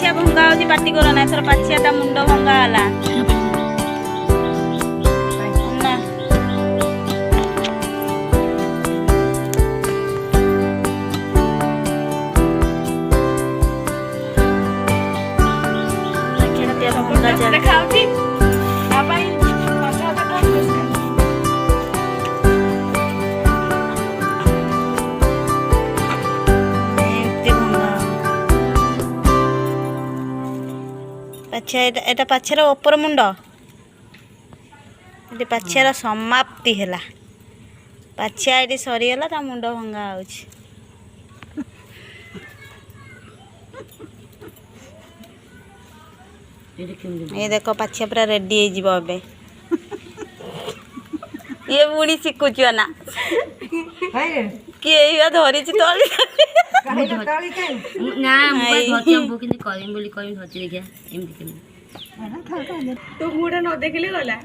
पाछिया भंगा होची पार्टी करो ना एथर पाछिया ता मुंड भंगा हला ना पाछिया ता भंगा जा देखाउची आ भाई पाछा ता कोन अच्छा एटा पाछर ऊपर मुंड ये पाछियार समाप्ति है पाछिया ये सरीगला ता मुंड भंगा होची ये देखो पाछिया पूरा रेडी हो जीवो अबे ये बुढ़ी शिखुचो ना किए धरी तली ना मोबाइल धरती हम किन करिम बोली करिम धरती देखिया एमती केम तू मुडा न देखले गला